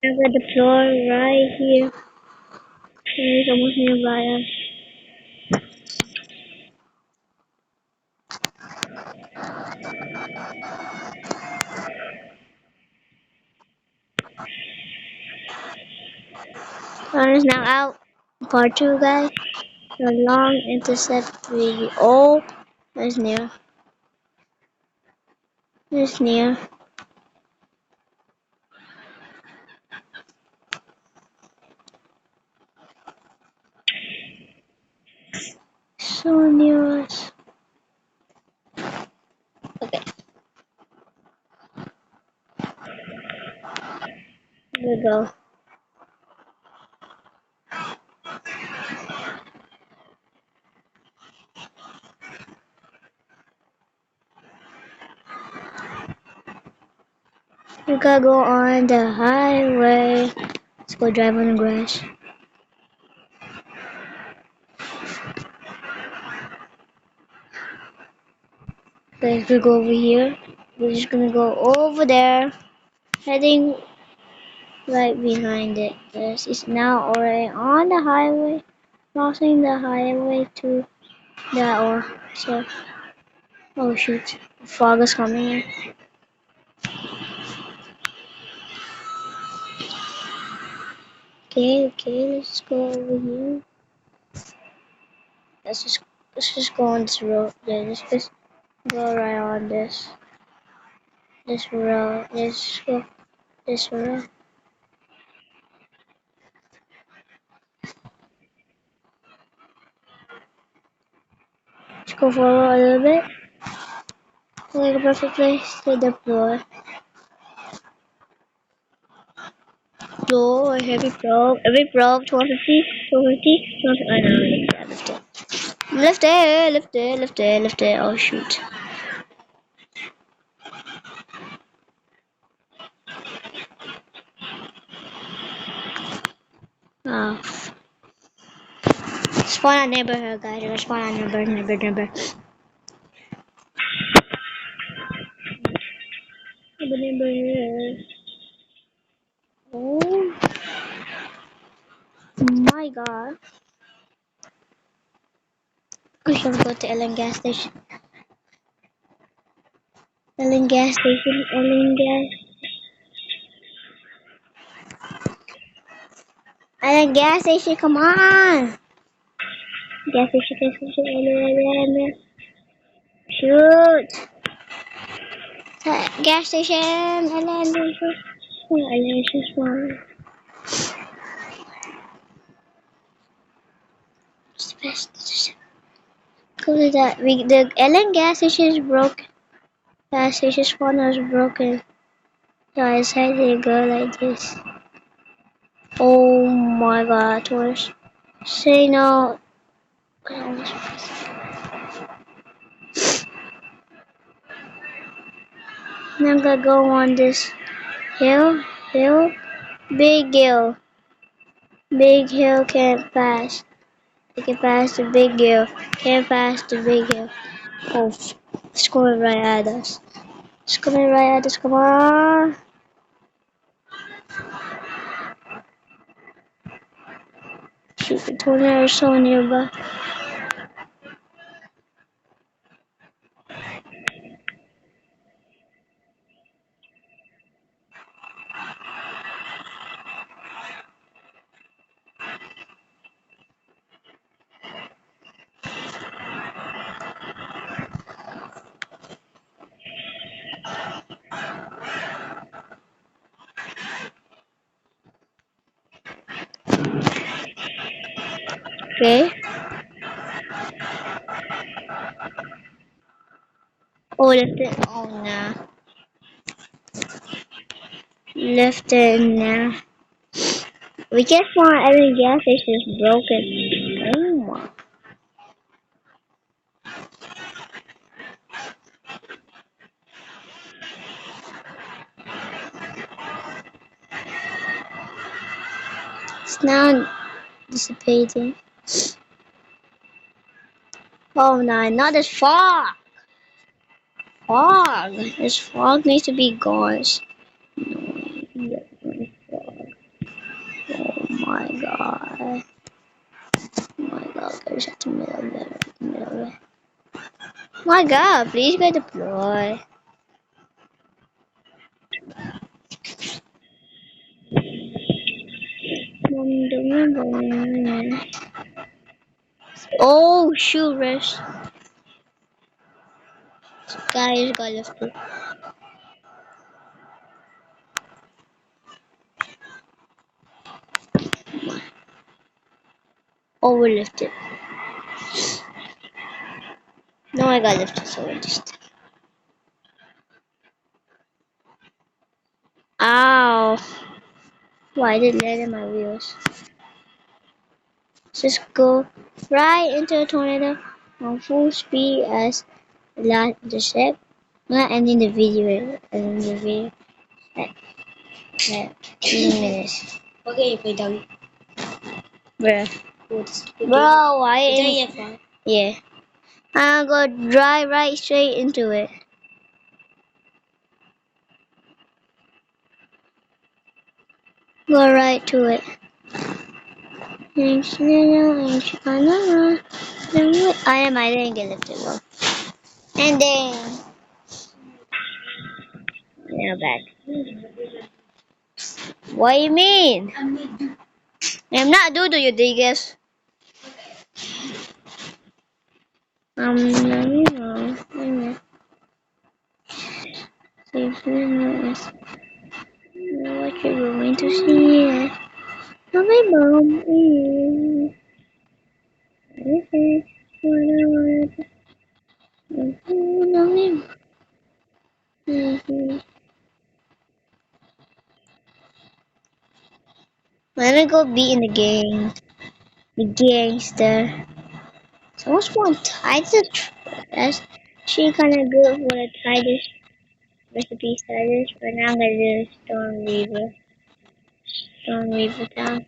I got the floor right here. It's almost nearby us. Sun is now out. Part 2, guys. The long intercept video. Oh, it's near. It's near. So near us. Okay, here we go. We gotta go on the highway. Let's go drive on the grass. Okay, if we go over here, we're just gonna go over there, heading right behind it. This is now already on the highway, crossing the highway to that or so. Oh shoot, fog is coming in. Okay, let's go over here. Let's just let's just go on this road. Yeah, let's just go right on this road. Let's go this road. Let's go forward a little bit. Like a perfect place to deploy. Floor, heavy probe, every probe, 250, 250, 250. I know, lift it. Lift it, lift it, lift it, lift it. Oh shoot. Oh. Spawn on neighborhood, guys. We're spawn on neighbor. Neighborhood. Oh my god. We should go to Ellen gas station. Ellen gas station, Ellen gas station, come on! Gas station, Ellen. Shoot! Gas station, Ellen, Ellen, one. What's the best? Go to that. The Ellen gas station is broken. Gas station spawner is broken. Guys, how do you go like this? Oh my god, Taurus. Say no. Now I'm gonna go on this hill, big hill. Big hill can't pass. I can pass the big hill. Can't pass the big hill. Oh, it's coming right at us. It's coming right at us. Come on. Shoot, the tornado is so nearby. Okay. Oh, left it. Oh, nah. Left it, nah. We just want every gas station is broken. Oh my. It's now dissipating. Oh no, not this fog. Fog. This fog needs to be gone. No, fog. My God. My God, there's at the middle there. The middle there. My God, please go deploy. Oh, shoot, rest. Guys, got lifted. Overlifted. No, I got lifted, so I just. Ow. Why did it land in my wheels? Just go right into a tornado on full speed as last intercept. I'm not ending the video. Ending the video at 15 minutes. Okay, play down. Bruh. Bro, why? Yeah. I'm gonna drive right straight into it. Go right to it. I didn't get lifted though. And then, now back. What do you mean? I'm not doing you, Digas. You know, what you're going to see. Oh, my mom. Let me go be in the gang. The gangster. Someone's want Titus. That's she kind of good for the Titus recipe Titus, but now I'm gonna do Storm Reaver. Storm Reaver down.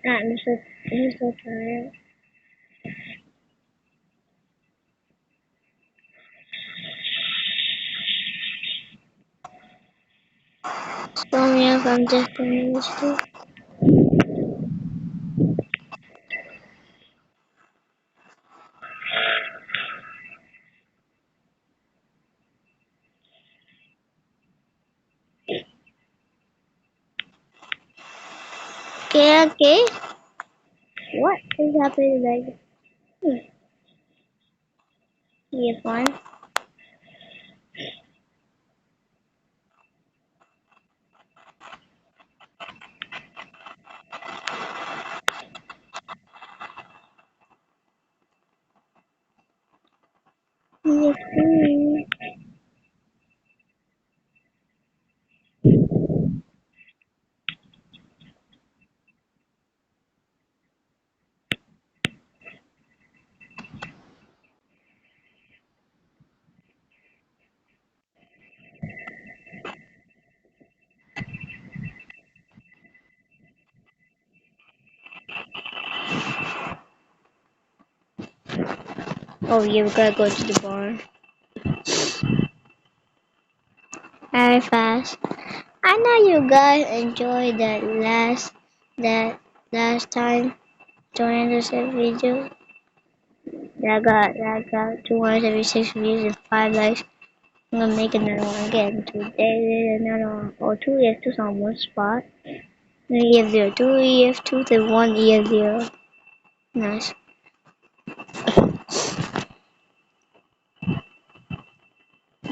I'm so tired. Storm Reaver, I'm just gonna use it. Okay, okay. What is happening like? Yeah, fine. Yeah, fine. Oh yeah, we gotta go to the barn. Very fast. I know you guys enjoyed that last time joining this video. That got 276 views and 5 likes. I'm gonna make another one again. Today another one. Or 2 EF2 on one spot. 3 EF0, 2 EF2 to 1 EF0. Nice.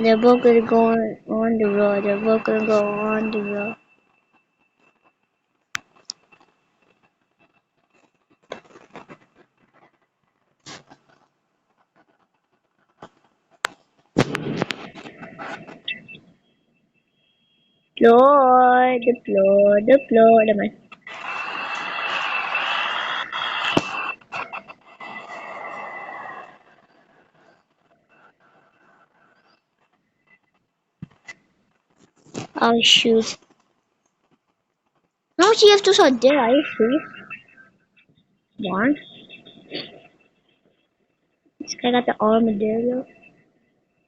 They're both gonna go on the road. They're both gonna go on the road. Deploy. Oh shoot. How much EF2s are there? Are you serious? One. This guy got the armadillo.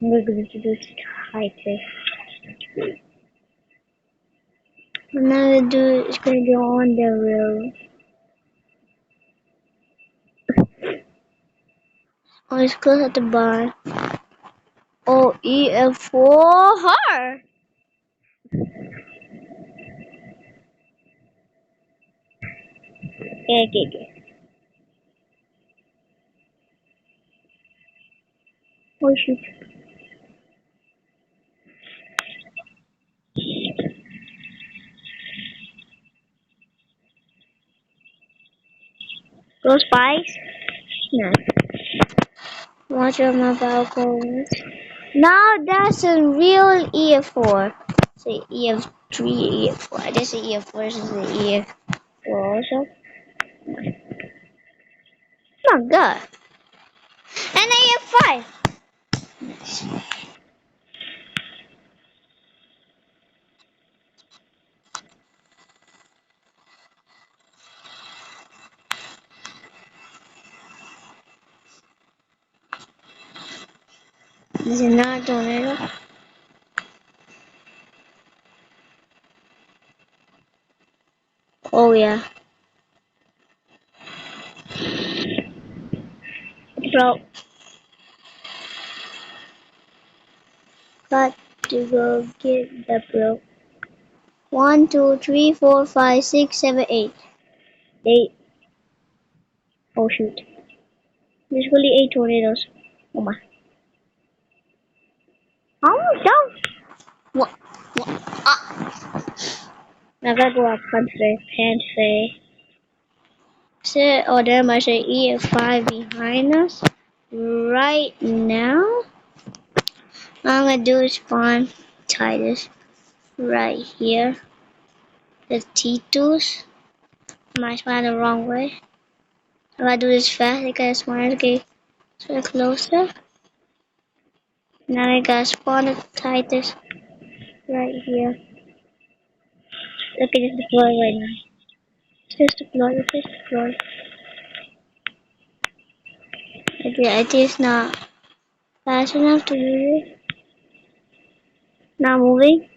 We're going to do high tech. Another dude is gonna go on the road. Oh, it's close at the barn. Oh, EF4 her. Okay. Oh shoot. Those spies? No. Watch out my balconies. Now that's a real EF4. Say EF3, EF4. I just say EF4 is the EF4 also. Oh my god. And EF5. This is not a tornado. Oh yeah. Bro, got to go get the bro. 1, 2, 3, 4, 5, 6, 7, 8. 8. Oh shoot. There's only 8 tornadoes. Oh my. Oh no! What? What? Ah! I gotta go up country. Sit or there must say EF5 behind us. Right now, I'm gonna do is spawn Titus right here. The T2s. Might spawn the wrong way. I gotta do this fast because I want to get closer. Now I gotta spawn the Titus right here. Look at this deploy right now. Just deploy. I think it's not fast enough to do it. Not moving.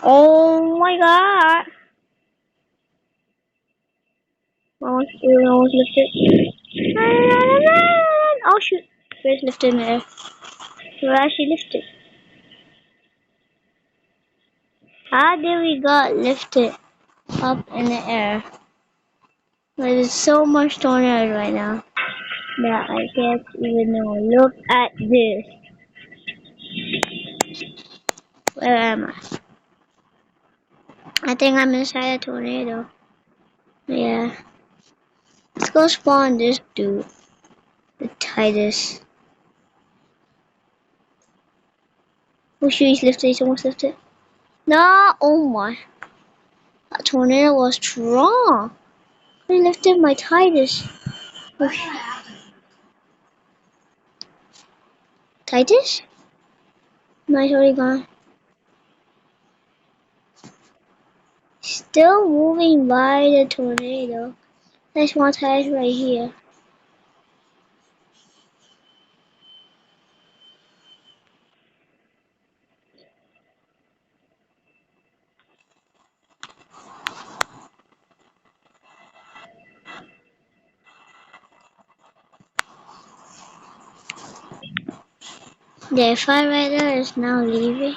Oh my god! Almost lifted. Oh shoot! Where's lifted in the air? We're actually lifted. How did we got lifted up in the air? There's so much tornado right now that I can't even know. Look at this. Where am I? I think I'm inside a tornado. Yeah. Let's go spawn this dude. The Titus. Oh shoot, he's lifted. He's almost lifted. No! Oh my. That tornado was strong. I lifted my Titus. Oh, Titus? No, he's already gone. Still moving by the tornado. There's one Titus right here. The firefighter is now leaving.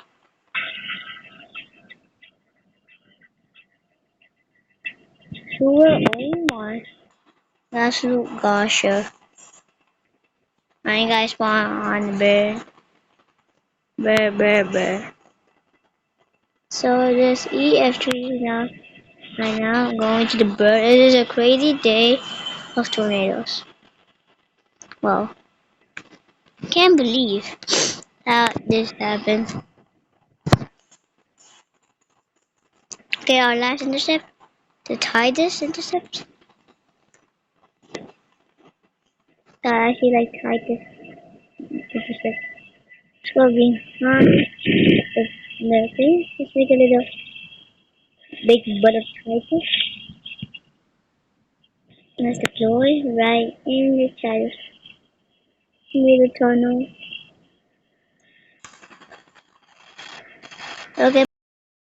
Sure, oh my. That's Luke Gosher. I guys spawn on the bear. Bear. So this EF3 is now right now going to the bird. It is a crazy day of tornadoes. Well, can't believe that this happened. Okay, our last intercept. To tie this intercept. I actually like tie this intercept. So behind the thing, let's make a little big butterfly. Let's deploy right in the shadows near the tunnel. Okay.